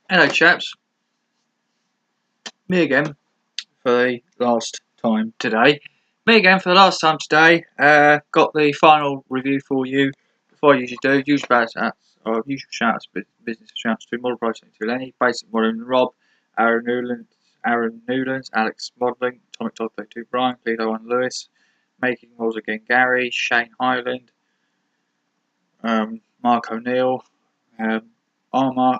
Hello chaps, me again for the last time today. Got the final review for you. Before I usually do, usual shout outs, business shouts to Model Pricing to Lenny, Basic Modelling Rob, Aaron Newlands, Alex Modelling, Atomic Todd 32 Brian, Cledo and Lewis, Making Models Again Gary, Shane Highland, Mark O'Neill, Armour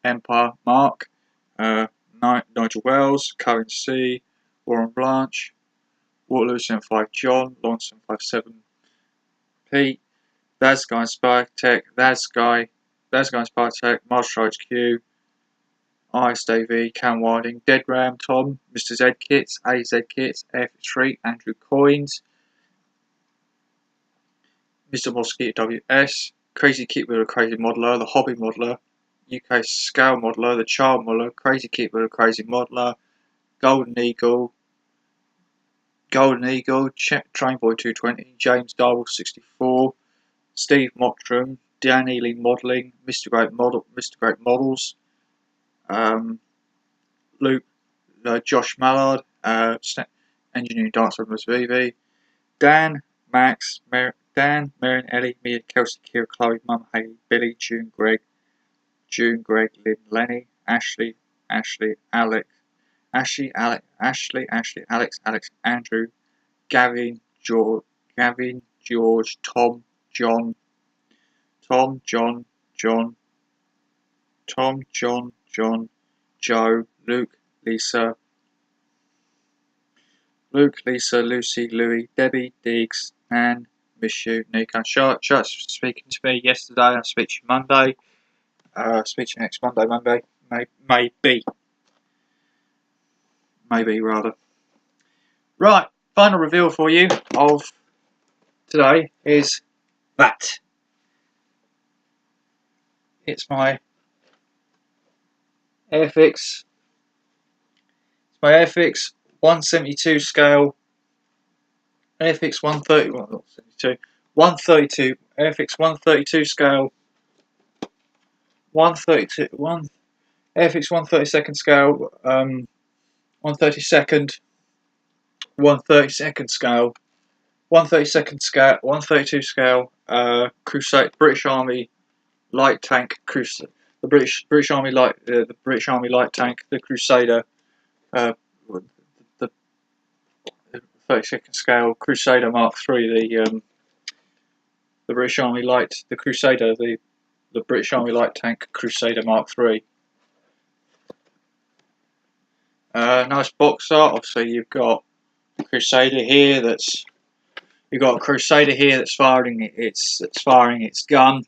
Empire Mark, Nigel Wells, Cohen C, Warren Blanche, Waterloo 75 John, Lawrence 757 Pete, That's Guy Spy Tech, That's Guy Spy Tech, Marshall HQ, Ice Davey, Cam Wilding, Dead Ram Tom, Mr. Z Kits, AZ Kits, F3, Andrew Coins, Mr. Mosquito WS, Crazy Kit with a Crazy Modeler, The Hobby Modeler, UK Scale Modeler, The Child Modeler, Crazy Kit with a Crazy Modeler, Golden Eagle, Trainboy 220, James Darwell 64, Steve Mottram, Dan Ely Modelling, Mr. Great Models, Luke, Josh Mallard, Engineering Dancer with VV, Dan, Max, Dan, Marion, Ellie, Mia, Kelsey, Kira, Chloe, Mum, Haley, Billy, June, Greg, Lynn, Lenny, Ashley, Alex, Andrew, Gavin, George, Tom, John, Joe, Luke, Lisa, Lucy, Louie, Debbie, Diggs, Anne, miss you, Nico, Charlotte speaking to me yesterday. I'll speak to you Monday. Speak to you next Monday. Maybe rather. Right, final reveal for you of today is that. It's my airfix. It's my airfix 172 scale. Airfix 130. Well, not 72. 132. Airfix 132 scale. 132. Airfix 132nd scale. 132nd. 132nd scale. 132 scale. Crusade. British Army light tank. Crusade. The British Army light. The British Army light tank. The Crusader. The 32nd scale Crusader Mark III. The British Army light. The Crusader. The British Army light tank Crusader Mark III. Nice box art. Obviously, you've got a Crusader here that's firing its gun.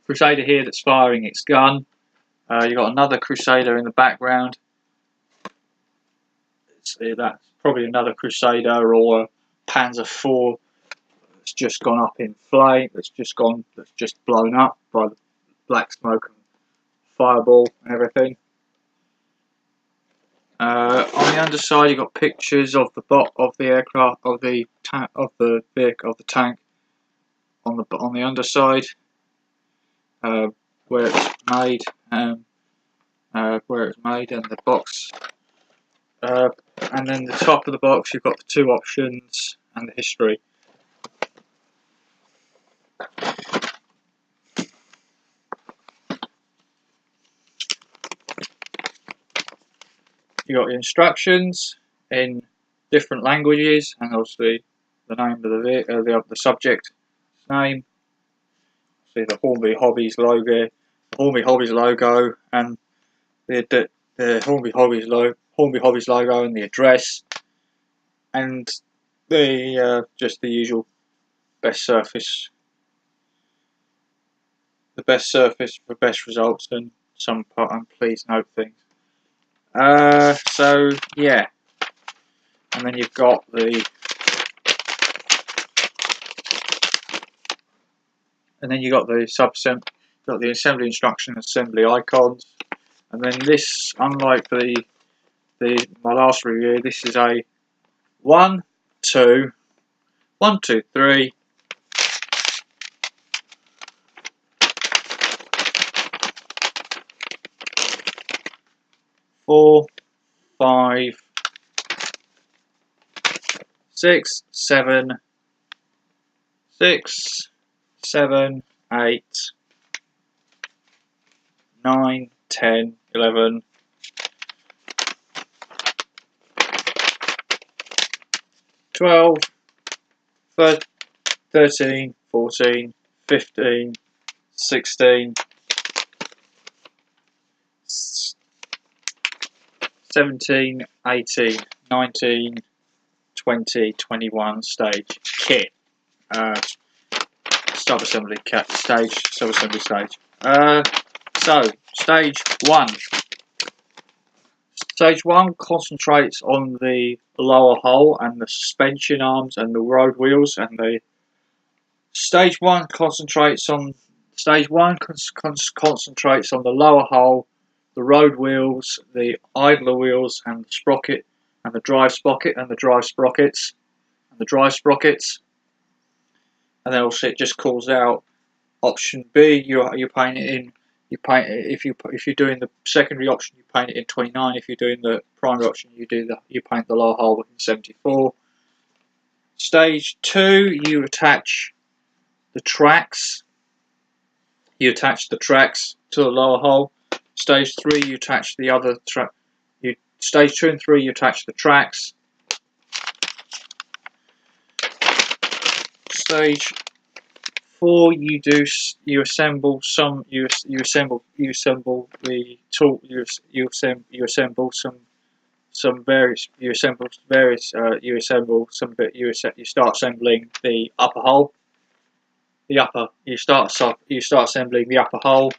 Crusader here that's firing its gun. You've got another Crusader in the background. That's probably another Crusader or a Panzer IV that's just gone up in flame. That's just blown up by the black smoke and fireball and everything. On the underside, you've got pictures of the aircraft, of the tank on the underside, where it's made, and the box, and then the top of the box, you've got the two options and the history. You got the instructions in different languages, and obviously the name of the subject name. See the Hornby Hobbies logo, and the Hornby Hobbies logo, and the address, and the just the usual best surface for best results, and some please note things. So yeah, and then you've got the assembly instruction, assembly icons, and then this, unlike my last review, this is a 1, 2, 1, 2, 3, 4, 5, 6, 7, 6, 7, 8, 9, 10, 11, 12, 13, 14, 15, 16, 17, 18, 19, 20, 21 stage kit. Sub-assembly stage, sub-assembly stage. So, stage 1. Stage 1 concentrates on the lower hull and the suspension arms and the road wheels, and the stage 1 concentrates on concentrates on the lower hull, the road wheels, the idler wheels, and the sprocket, and the drive sprocket, and the drive sprockets, and the drive sprockets. And then also it just calls out option B. You paint it in. You paint it, if you're doing the secondary option, you paint it in 29. If you're doing the primary option, you paint the lower hull in 74. Stage 2, you attach the tracks. You attach the tracks to the lower hull. Stage 3, you attach the other track. Stage 2 and 3, you attach the tracks. Stage 4, you assemble some you assemble the tool you assemble some various you start assembling the upper hull. You start assembling the upper hull.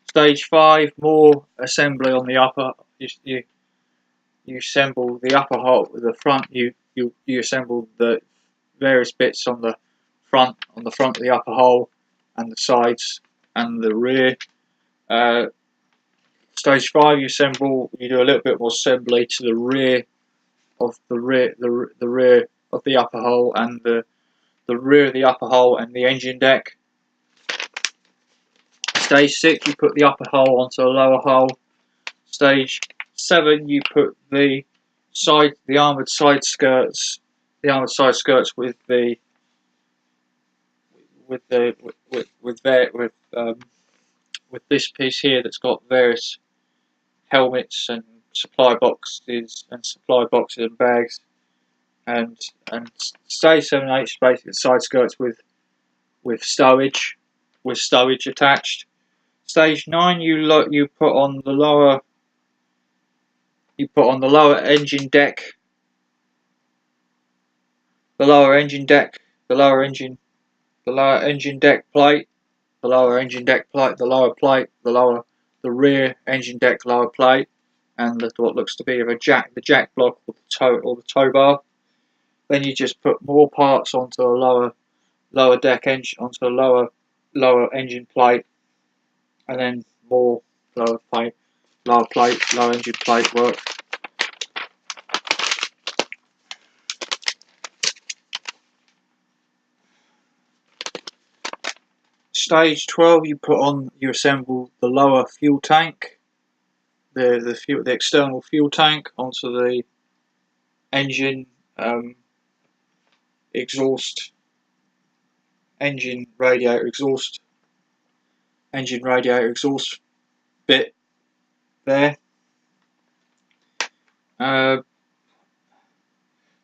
Stage 5, more assembly on the upper. You assemble the upper hull, the front. You assemble the various bits on the front of the upper hull, and the sides and the rear. Stage 5, you do a little bit more assembly to the rear of the rear of the upper hull, and the rear of the upper hull and the engine deck. Stage 6, you put the upper hull onto the lower hull. Stage 7, you put the armoured side skirts with this piece here that's got various helmets and supply boxes and bags, and stage 7 and 8 is basically the side skirts with stowage attached. Stage 9, you put on the lower engine deck, the lower engine deck plate, the rear engine deck lower plate, and what looks to be the jack block or the tow bar. Then you just put more parts onto the lower deck engine, onto the lower engine plate, and then more lower engine plate work. Stage 12, you assemble the lower fuel tank, the external fuel tank onto the engine engine radiator exhaust bit there.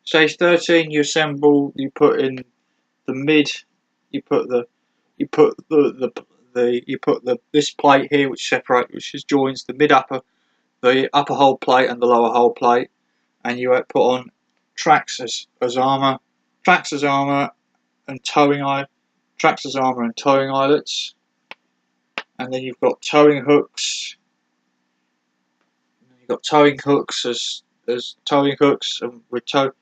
Stage 13, you put in the mid, this plate here, which joins the upper hull plate and the lower hull plate, and you put on tracks as armour and towing eyelets, and then you've got towing hooks. As towing hooks, and with the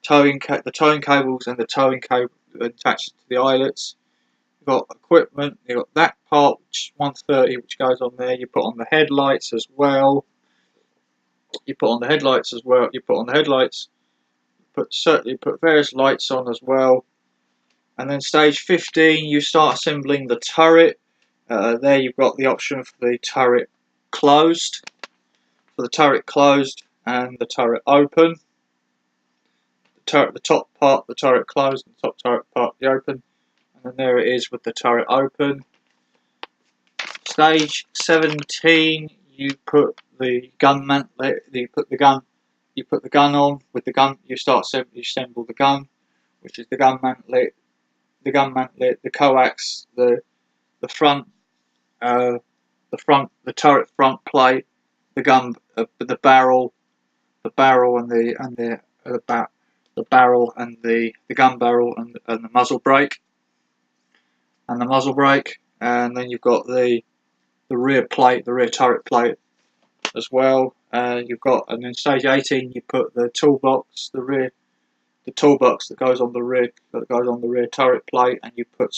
towing cables and the towing cable attached to the eyelets. You've got equipment. You've got that part, which is 130, which goes on there. You put on the headlights as well. You put various lights on as well. And then stage 15, you start assembling the turret. There you've got the option for the turret closed. for the turret closed and the turret open. The top part, the turret closed, and the top turret part, the open. And then there it is with the turret open. Stage 17, you put the gun mantlet. You put the gun on. With the gun, you assemble the gun, which is the gun mantlet, the coax, the front, the turret front plate, the gun, the barrel, and the barrel and the gun barrel and the muzzle brake, and then you've got the rear plate, the rear turret plate as well. And in stage 18 you put the toolbox, the toolbox that goes on the rear turret plate, and you put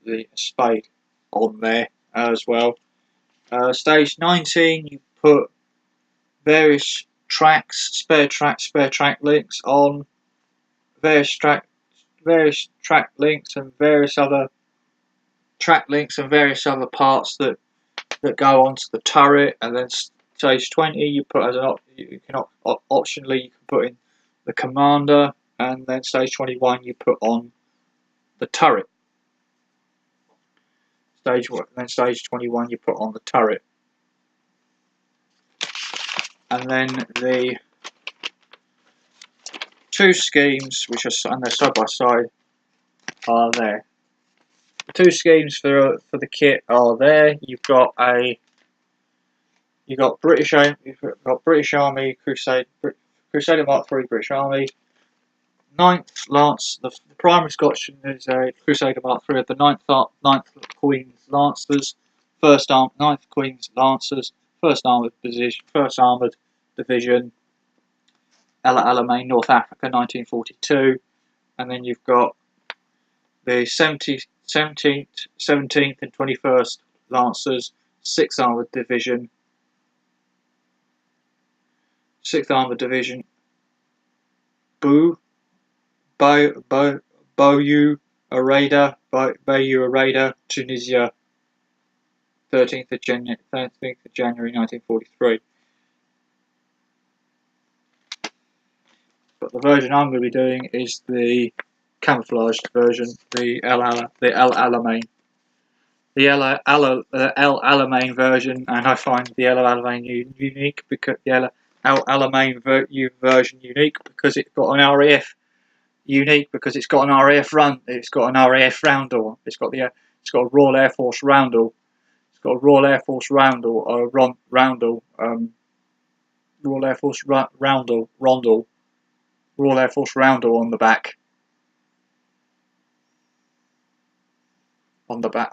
the spade on there as well. Stage 19 you put various spare track links on, various track links and various other parts that go onto the turret. And then stage 20 you put optionally you can put in the commander, and then stage 21 you put on the turret. Stage 21 you put on the turret. And then the two schemes, which are they're side by side, are there. The two schemes for the kit are there. You've got British Army Crusader Mark III British Army. 9th Lance. The primary Scotch is a Crusader Mark III of the 9th Queen's Lancers, 9th Queen's Lancers, 1st Armoured Division, Ella Alamein, North Africa, 1942. And then you've got the 17th and 21st Lancers, 6th Armoured Division, Bayou Arada, Tunisia, 13th of January 1943. But the version I'm going to be doing is the camouflaged version, the El Alamein. The El Alamein version, and I find the El Alamein unique because the El Alamein version unique because it's got an RAF. Unique because it's got an RAF run. It's got an RAF roundel. It's got a Royal Air Force roundel. It's got a Royal Air Force roundel. Royal Air Force Royal Air Force roundel on the back. On the back.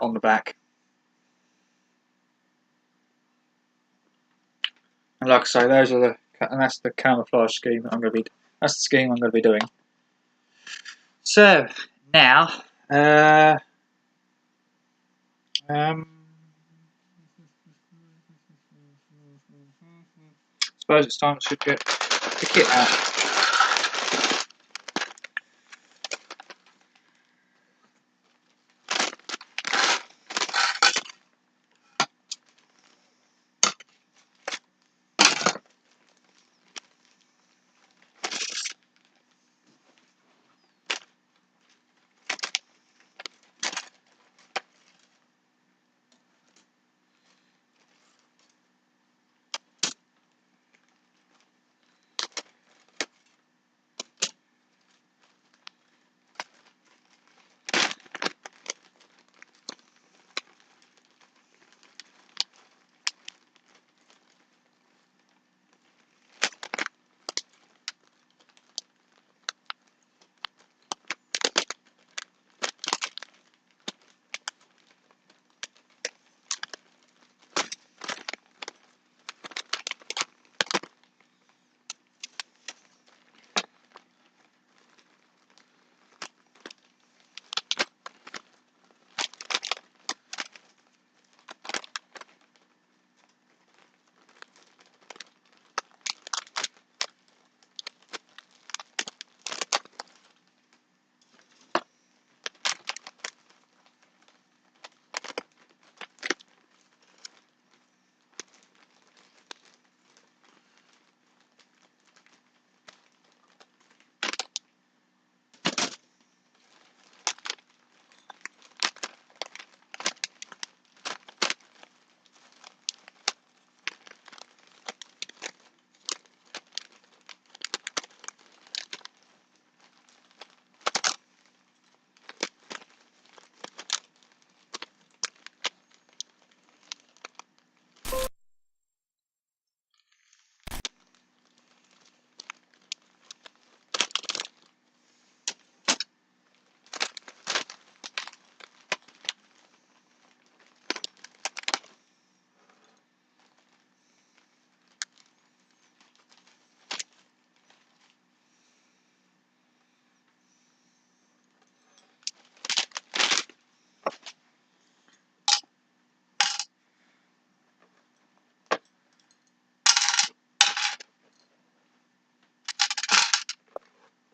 And like I say, that's the camouflage scheme that that's the scheme I'm going to be doing. So now, I suppose it's time to get the kit out.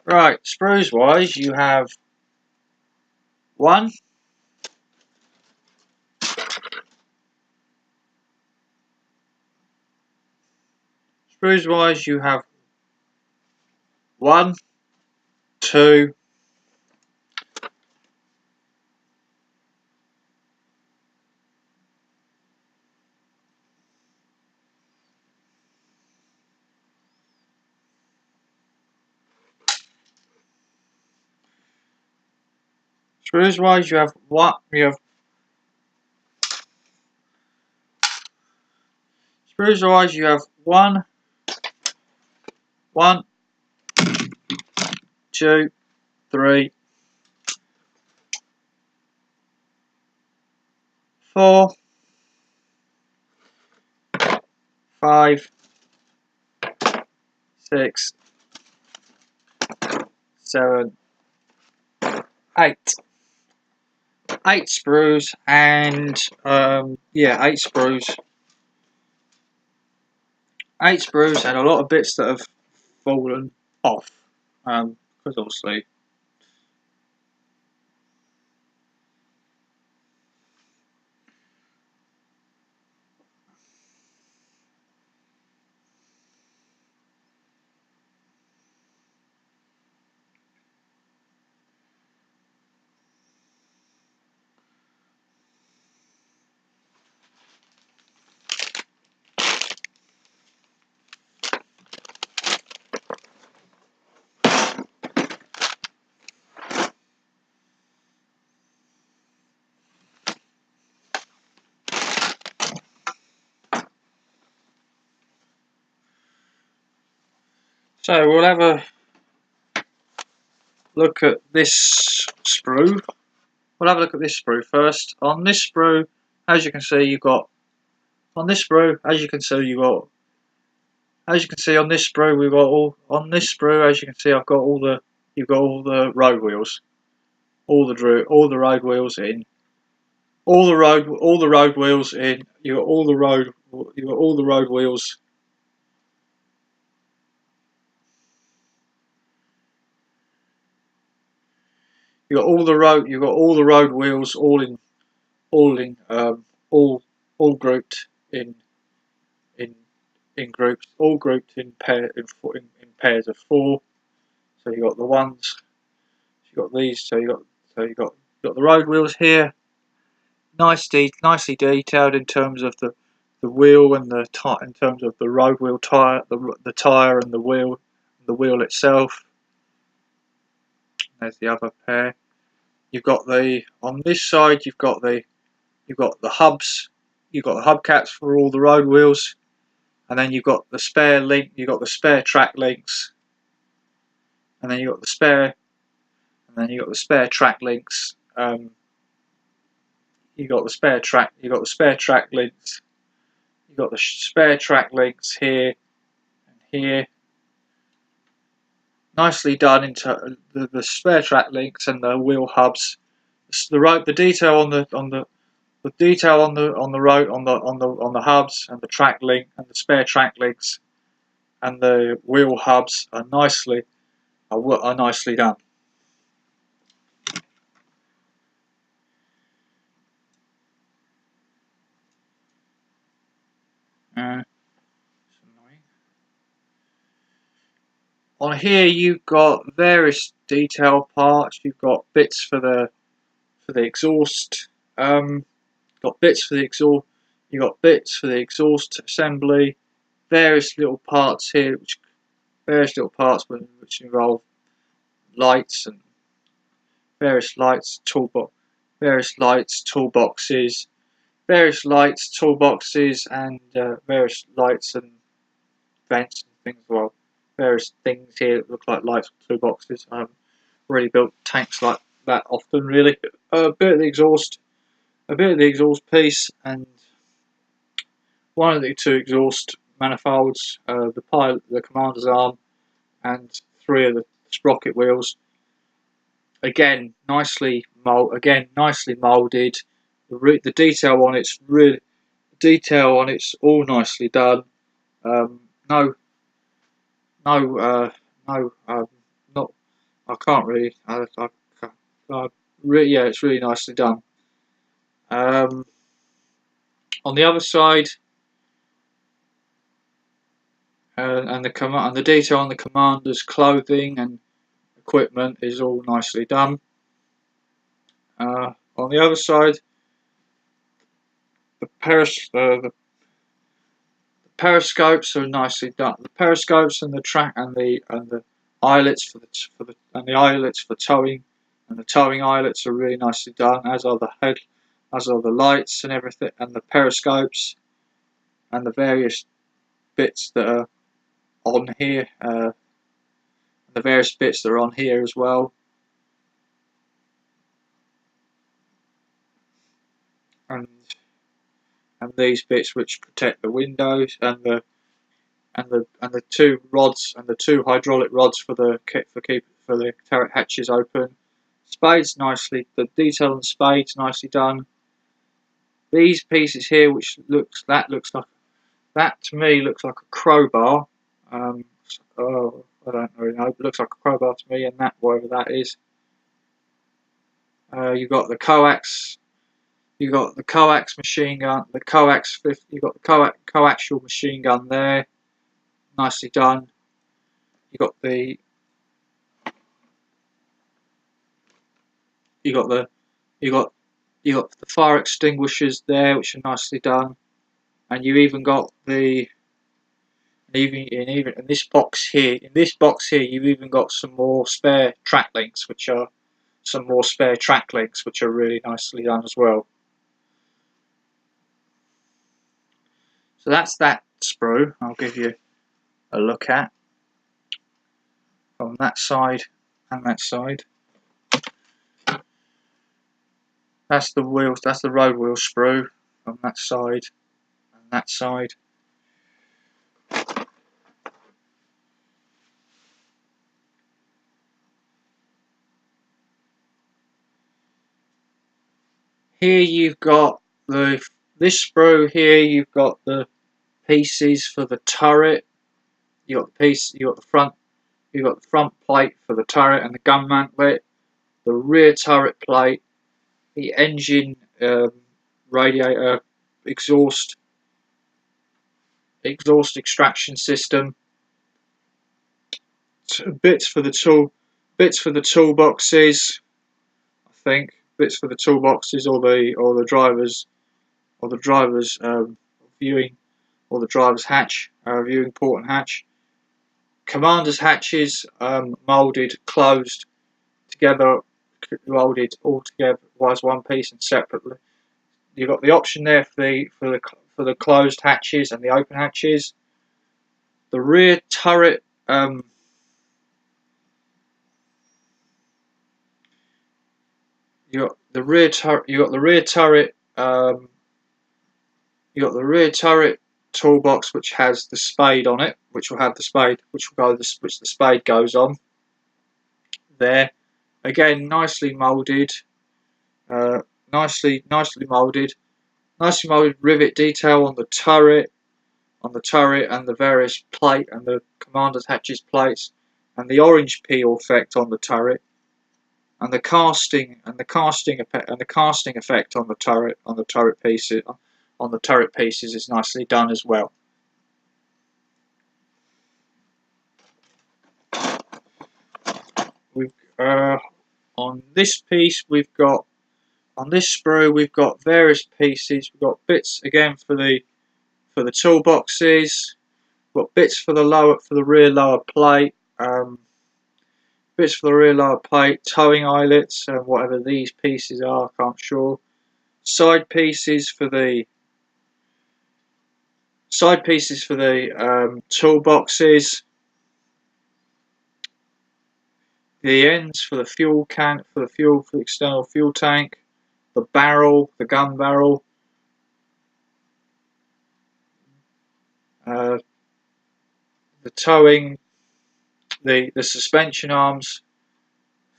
Right, sprues wise, you have one, sprues wise, you have one, two, sprues wise, you have one, sprues wise, you have one, one, two, three, four, five, six, seven, eight. 8 sprues, and yeah, 8 sprues. 8 sprues and a lot of bits that have fallen off. Because obviously. So we'll have a look at this sprue. We'll have a look at this sprue first. On this sprue, as you can see, you've got on this sprue, as you can see, on this sprue, we've got all on this sprue. As you can see, I've got all the road wheels, all the road wheels in, all the road wheels in. You got all the road wheels. You got all the road wheels all grouped in groups, all grouped in pairs of 4. So you got the ones, you got these. So you got the road wheels here, nicely detailed in terms of the wheel and the in terms of the road wheel tire, the tire and the wheel itself. There's the other pair. You've got on this side. You've got the hubs. You've got the hubcaps for all the road wheels, and then you've got the spare link. You've got the spare track links, and then you've got the spare track links. You got the spare track. You got the spare track links. You got the spare track links here and here. Nicely done into the spare track links and the wheel hubs. The detail on the hubs and the track link and the spare track links and the wheel hubs are nicely done. On here you've got various detail parts. You've got bits for the exhaust. Got bits for the exhaust. You've got bits for the exhaust assembly. Various little parts here, which involve lights and various lights, toolboxes, various lights, toolboxes, and various lights and vents and things as well. Various things here that look like lights or toolboxes. I haven't really built tanks like that often, really. A bit of the exhaust piece, and one of the 2 exhaust manifolds, the commander's arm, and 3 of the sprocket wheels. Again, nicely molded. The detail on it's all nicely done. Not I can't really. Really, yeah, it's really nicely done. On the other side, and the detail on the commander's clothing and equipment is all nicely done. On the other side, the periscopes are nicely done. The periscopes and the track and the eyelets for the eyelets for towing, and the towing eyelets are really nicely done. As are the lights and everything, and the periscopes and the various bits that are on here. The various bits that are on here as well. And these bits which protect the windows and the two rods and the two hydraulic rods for the turret hatches open. Spades nicely, the detail on the spades nicely done. These pieces here, which that to me looks like a crowbar. Oh, I don't really know. It looks like a crowbar to me, and that whatever that is. You've got the coax. You got the coax machine gun, the coax 50. You got the coaxial machine gun there, nicely done. You got the you got the fire extinguishers there, which are nicely done, and you even got the even in this box here. In this box here, you've even got some more spare track links, which are really nicely done as well. So that's that sprue. I'll give you a look at from that side and that side. That's the wheels. That's the road wheel sprue from that side and that side. Here you've got this sprue here. You've got the pieces for the turret. You got the front plate for the turret and the gun mantlet. The rear turret plate. The engine radiator exhaust extraction system. Bits for the toolboxes. I think bits for the toolboxes or the driver's viewing, or the driver's hatch, viewing port and hatch. Commander's hatches, moulded, closed together, molded all together as one piece and separately. You've got the option there for the closed hatches and the open hatches. The rear turret. You got the rear turret. You got the rear turret. You got the rear turret toolbox, which has the spade on it, which will have the spade, which the spade goes on. There, again, nicely moulded, nicely moulded rivet detail on the turret, and the various plate and the commander's hatches plates, and the orange peel effect on the turret, and the casting effect on the turret pieces is nicely done as well. On this piece on this sprue we've got various pieces. We've got bits again for the toolboxes. We've got bits for the rear lower plate. Bits for the rear lower plate, towing eyelets, and whatever these pieces are, I can't sure. Side pieces for the toolboxes. The ends for the fuel can, for the external fuel tank. The barrel, the gun barrel. The towing, the suspension arms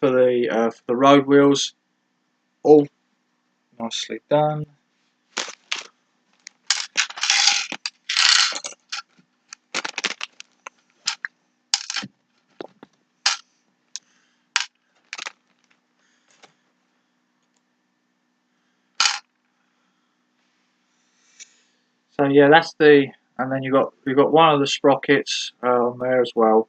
for the road wheels, all nicely done. So yeah, that's the, and then you've got one of the sprockets on there as well,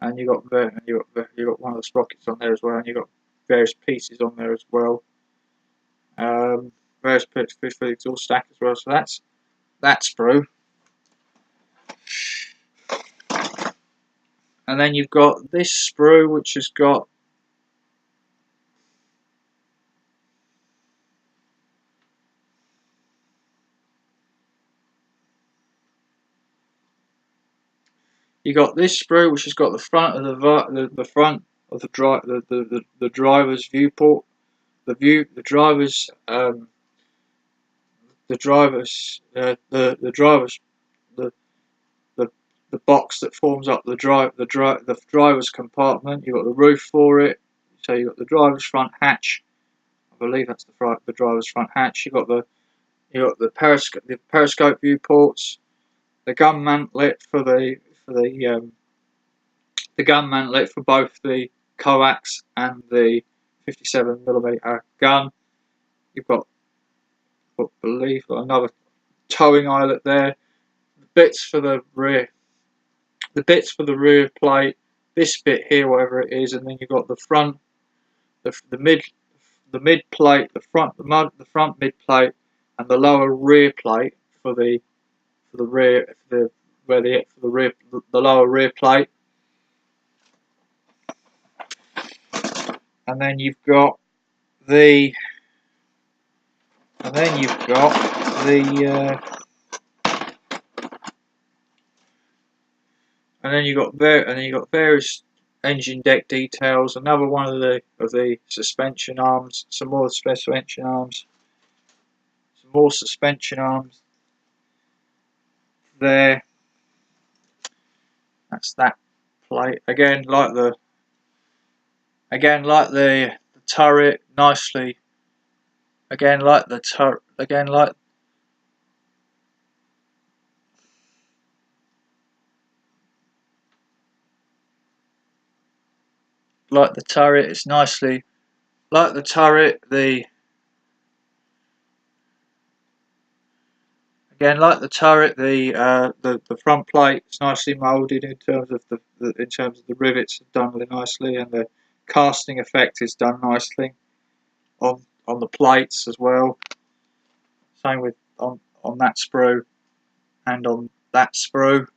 and you got one of the sprockets on there as well, and you got various pieces on there as well, various pieces for the exhaust stack as well. So that's that sprue, and then you've got this sprue which has got this sprue which has got the front of the front of the driver's viewport, the driver's the driver's the the box that forms up the driver's compartment. You've got the roof for it, so you've got the driver's front hatch. I believe that's the driver's front hatch. You've got the periscope viewports, the gun mantlet for the gun mantlet for both the coax and the 57mm gun. You've got, I believe, another towing eyelet there. The bits for the rear plate. This bit here, whatever it is, and then you've got the front, the mid plate, the front mid plate, and the lower rear plate for the lower rear plate. And then you've got the various engine deck details. Another one of the suspension arms. Some more suspension arms. There. That's that plate again, like the turret, nicely. Again, like the turret. Like the turret, it's nicely like the turret. The front plate is nicely moulded in terms of the rivets are done really nicely, and the casting effect is done nicely on the plates as well. Same with on that sprue and on that sprue,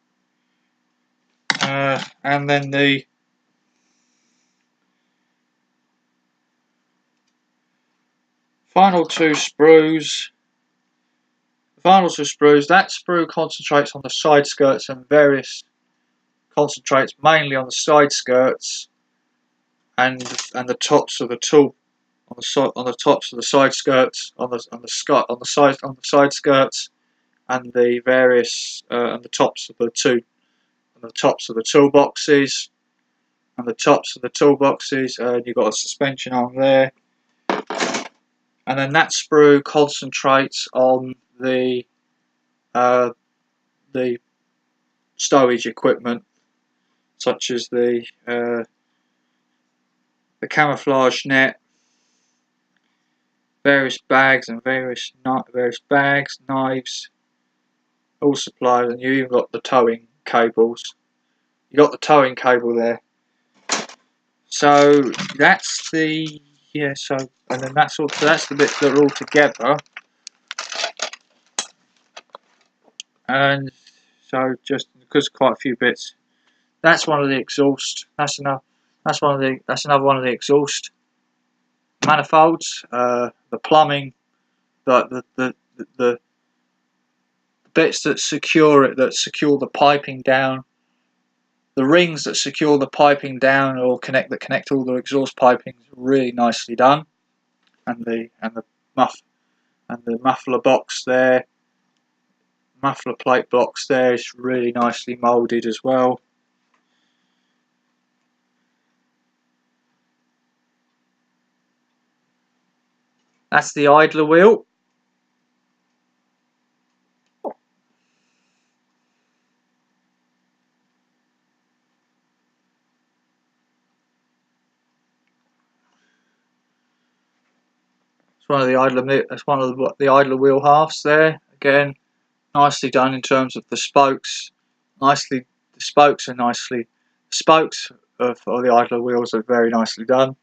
and then the final two sprues. That sprue concentrates on the side skirts and concentrates mainly on the side skirts and the tops of the tool, on the tops of the side skirts, on the side skirts, and the various and the tops of the toolboxes, and you've got a suspension arm there. And then that sprue concentrates on the stowage equipment, such as the camouflage net, various bags, knives, all supplies, and you even got the towing cables. You got the towing cable there. So that's the and then that's the bits that are all together. And so just because quite a few bits, that's one of the exhaust. That's another one of the exhaust manifolds. The plumbing, the bits that secure it, that secure the piping down. The rings that secure the piping down or connect all the exhaust piping is really nicely done, and the muffler box there, muffler plate box there is really nicely moulded as well. That's the idler wheel. It's one of the idler. That's one of the idler wheel halves there. again, nicely done in terms of the spokes. The spokes of the idler wheels are very nicely done.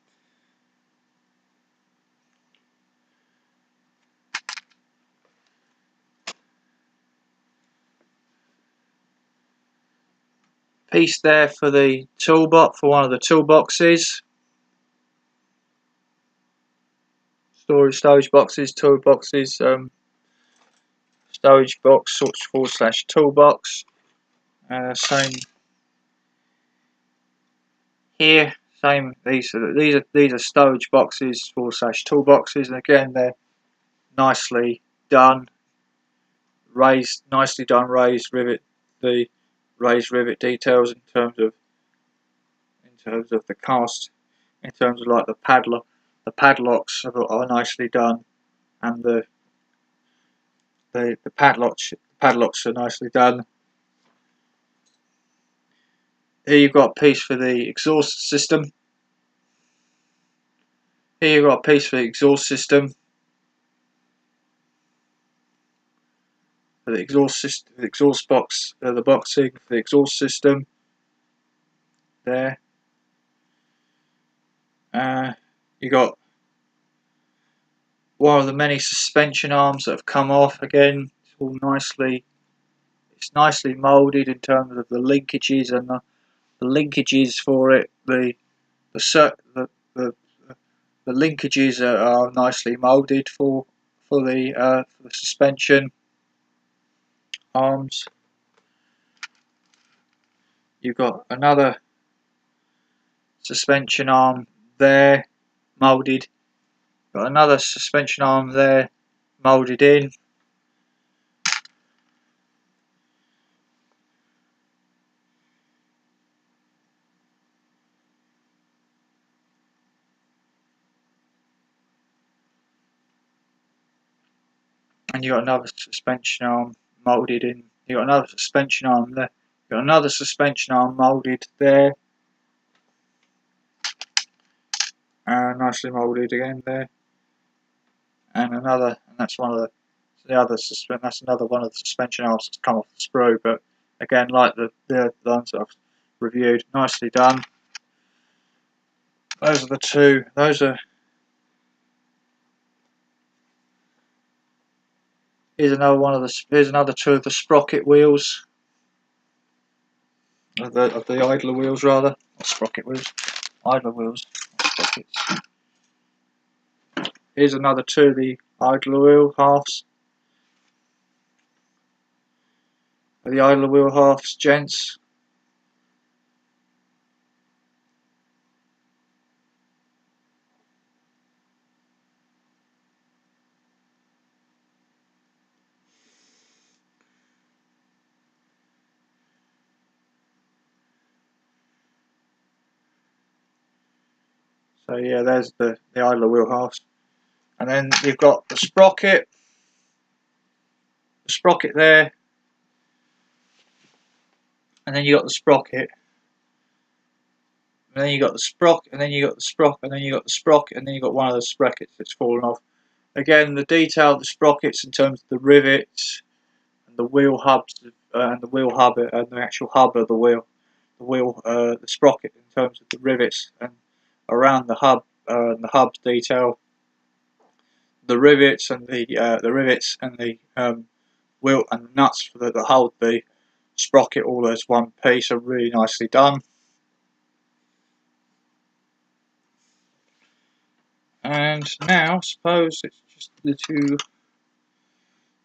Piece there for the toolbox, for one of the toolboxes. Storage boxes, toolboxes, storage box / toolbox. Same here. Same. These are storage boxes / toolboxes, and again they're nicely done. Nicely done. Raised rivet details in terms of the cast, in terms of like the padlocks are nicely done, and the padlocks are nicely done. Here you've got a piece for the exhaust system. Here you've got a piece for the exhaust system. For the exhaust box, the boxing for the exhaust system. There. You got one of the many suspension arms that have come off. Again, it's nicely moulded in terms of the linkages and the linkages for it. The linkages are nicely moulded for the suspension arms. You've got another suspension arm there moulded. Got another suspension arm there moulded in. And you got another suspension arm moulded in. You got another suspension arm there. You got another suspension arm moulded there. Nicely moulded again there. And that's one of that's another one of the suspension arms that's come off the sprue. But again, like the ones that I've reviewed, nicely done. Those are the two. Here's another two of the sprocket wheels. Of the idler wheels rather. Not sprocket wheels. Idler wheels. Sprockets. Here's another two of the idler wheel halves. The idler wheel halves, gents. So yeah, there's the idler wheel halves. And then you've got the sprocket there, and then you got the sprocket, and then you got the sprocket, and then you got the sprocket, and then you got the sprocket, and then you got one of the sprockets that's fallen off. Again, the detail of the sprockets in terms of the rivets and the wheel hubs, and the wheel hub and the actual hub of the wheel, the sprocket in terms of the rivets and around the hub, and the hub's detail. The rivets and the wheel and the nuts that hold the sprocket all as one piece are really nicely done. And now, suppose it's just the two.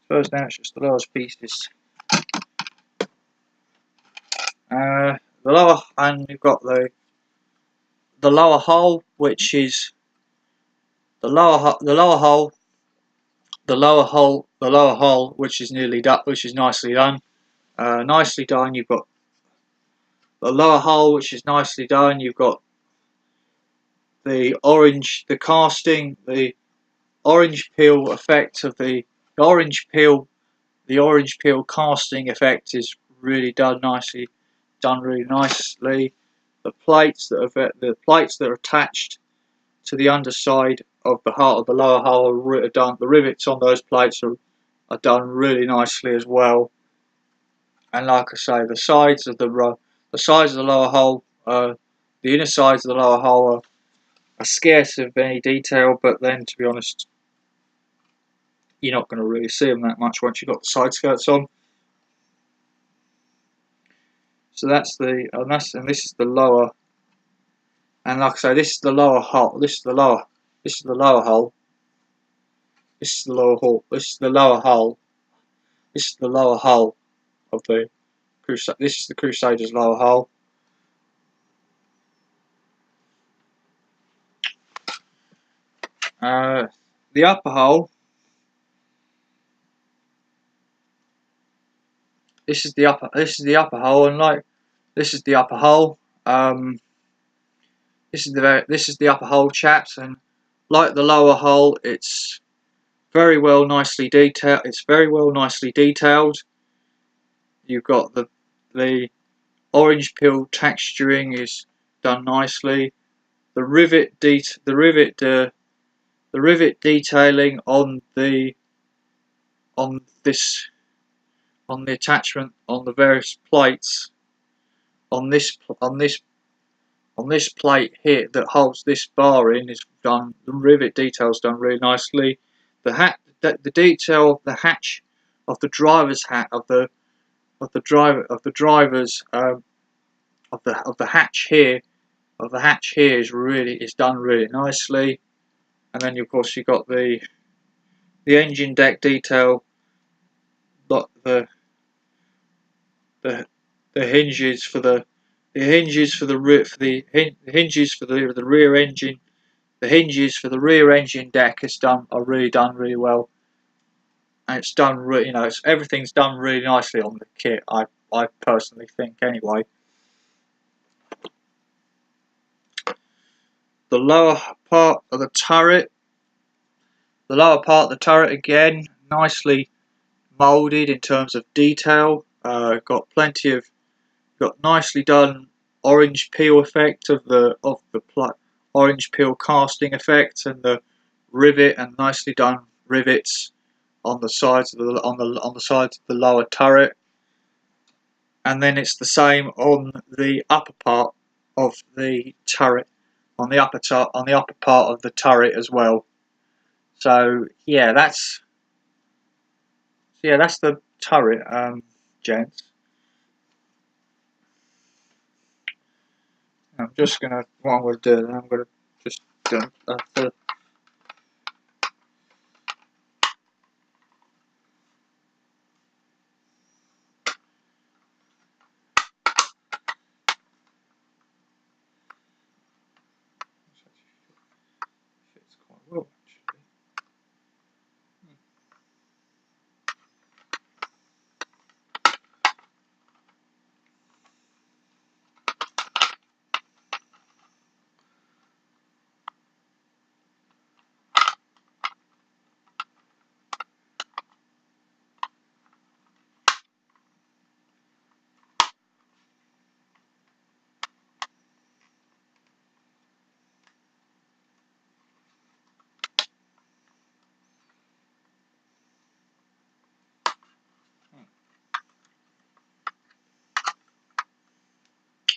Suppose now it's just the lowest pieces. The lower, and you've got the lower hull, which is the lower hull, which is nearly done, which is nicely done. Nicely done. You've got the lower hull, which is nicely done. You've got the orange peel effect of the orange peel casting effect is really done nicely. Really nicely. The plates that are attached to the underside of the lower hull are done. The rivets on those plates are done really nicely as well. And like I say, the sides of the lower hull, the inner sides of the lower hull are scarce of any detail. But then, to be honest, you're not going to really see them that much once you've got the side skirts on. So that's and this is the lower. And like I say, this is the lower hull. This is the lower hull. This is the lower hull. This is the lower hull. This is the lower hull. This is the lower hull of the Crusader. This is the Crusader's lower hull. The upper hull. This is the upper hull, and like this is the upper hull. This is the upper hull, chaps, and like the lower hull, it's very well nicely detailed. It's very well nicely detailed. You've got the orange peel texturing is done nicely. The rivet detailing on the attachment on the various plates on this plate here that holds this bar in is done. The rivet detail's done really nicely. The detail of the hatch of the driver's hat of the hatch here is done really nicely. And then of course you've got the engine deck detail, the hinges for the rear engine. The hinges for the rear engine deck are really done really well, and it's done really, everything's done really nicely on the kit. I personally think anyway. The lower part of the turret. Again, nicely moulded in terms of detail. Got nicely done orange peel effect of the orange peel casting effect, and the rivet, and nicely done rivets on the sides of the sides of the lower turret. And then it's the same on the upper part of the turret, on the upper part of the turret as well. So yeah, that's the turret, gents. I'm just gonna, what I'm gonna do, I'm gonna just do fits quite well actually.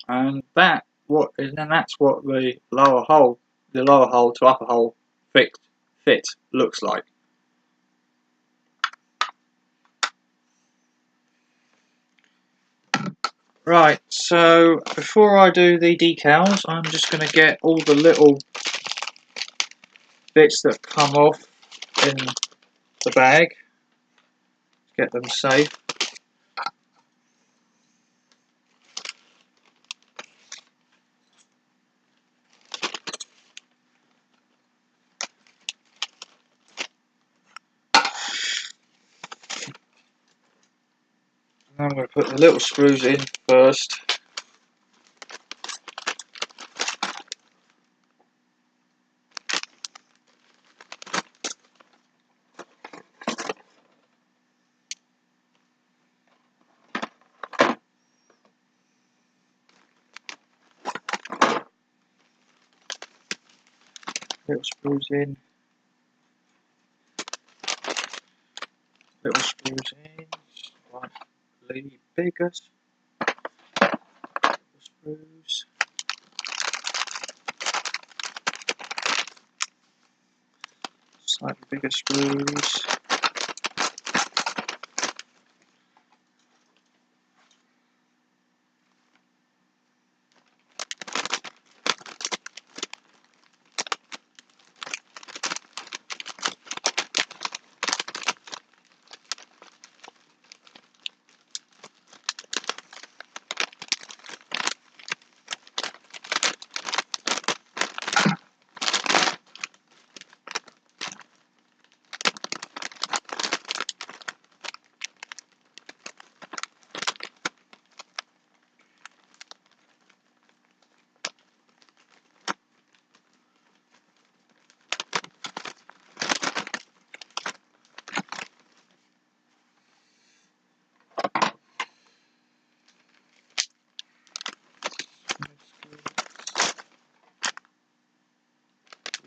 And that's what the lower hull to upper hull fit looks like. Right, so before I do the decals, I'm just going to get all the little bits that come off in the bag, get them safe. I'm going to put the little screws in first. Little screws in. Little screws in, slightly bigger screws. Slightly bigger screws.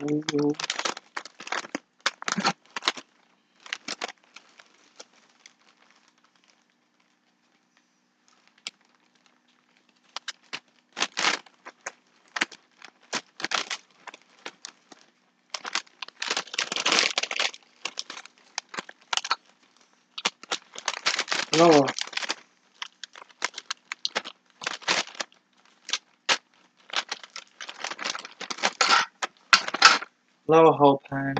Ooh. Lower hole pan.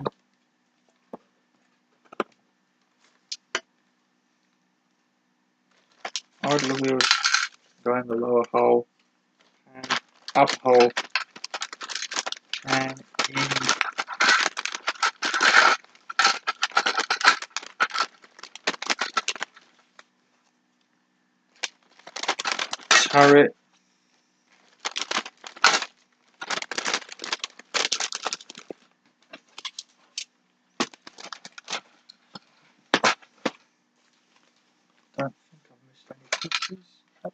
Idler wheels go in the lower hole, and up hole, and in. Turret. Don't think I've missed any pieces. Yep.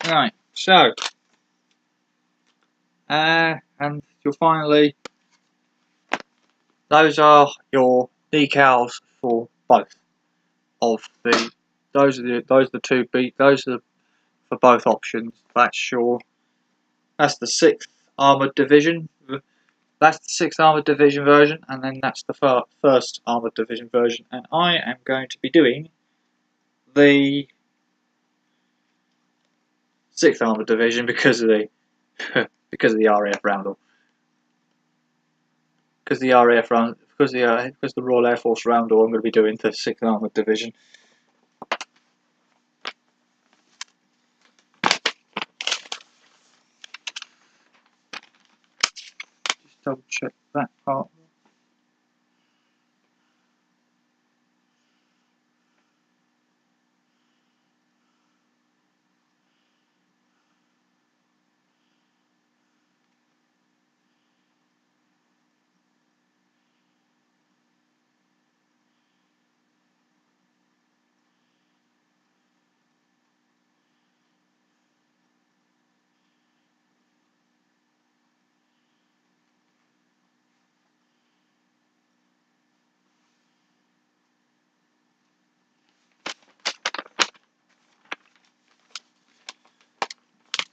Right, so and you'll finally, those are your decals for both of the. Those are the two beat. Those are for both options. That's the 6th Armoured Division. That's the 6th Armoured Division version, and then that's the 1st Armoured Division version. And I am going to be doing the 6th Armoured Division because of the RAF Roundel. Because the Royal Air Force Roundel, I'm going to be doing the 6th Armoured Division. Just double check that part.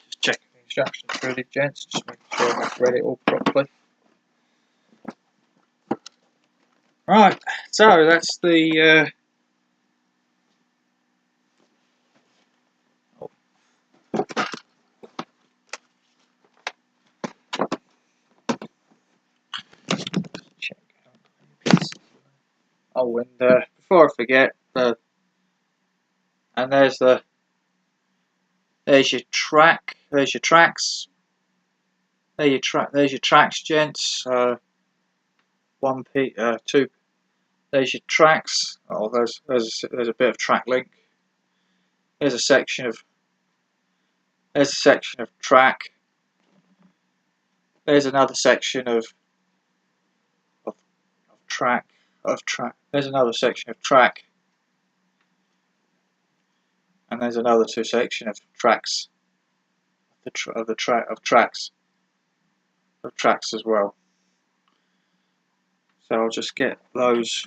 Just checking the instructions really, gents, just making sure I've read it all properly. Right, so that's the check oh, and before I forget, and there's your track, there's your tracks, there's your tracks, gents. 2. There's your tracks. Oh, there's a bit of track link. There's a section of track. There's another section of track. There's another section of track, and there's another 2 section of tracks. Of tracks as well. So I'll just get those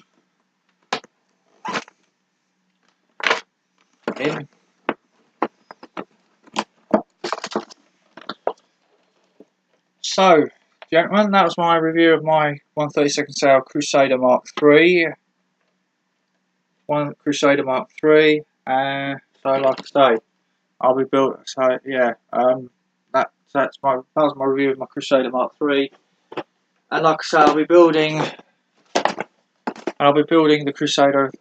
in. So, gentlemen, that was my review of my 1/32 scale Crusader Mark III. Crusader Mark III. So, like I say, I'll be built. So, yeah, that was my review of my Crusader Mark III. And like I say, I'll be building the Crusader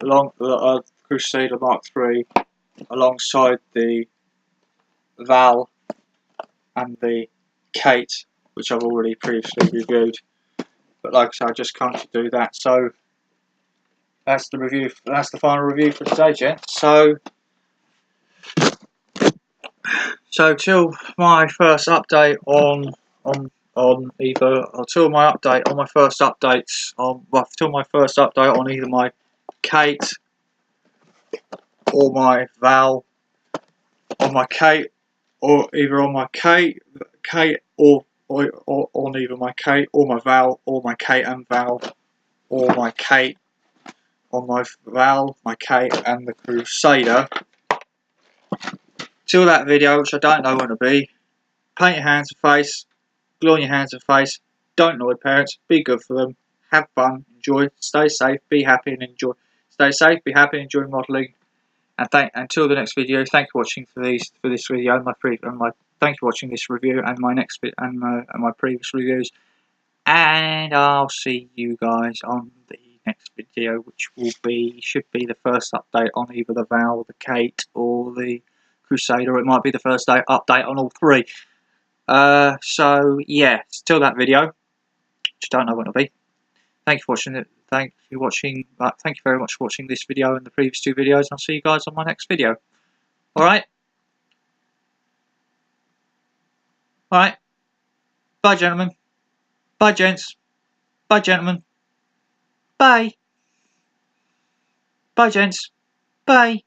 Crusader Mark III alongside the Val and the Kate, which I've already previously reviewed. But like I said, I just can't do that. So that's the review. That's the final review for today, gents. So till my first update on either, or till my update on my first updates on, well, till my first update on either my Kate or my Val, on my Kate, or either on my Kate or on either my Kate or my Val, or my Kate and Val, or my Kate on my Val, my Kate and the Crusader. Till that video, which I don't know when it'll be, paint your hands and face, glue on your hands and face, don't annoy parents, be good for them, have fun, enjoy, stay safe, be happy and enjoy. Stay safe, be happy, enjoy modelling, and until the next video. Thank you for watching for this video and thank you for watching this review and my next and my previous reviews, and I'll see you guys on the next video, which should be the first update on either the Val, the Kate, or the Crusader. It might be the first update on all three. So yeah, till that video, which I don't know when it'll be. Thank you for watching it. Thank you very much for watching this video and the previous two videos. I'll see you guys on my next video. Alright? Alright. Bye, gentlemen. Bye, gents. Bye, gentlemen. Bye. Bye, gents. Bye.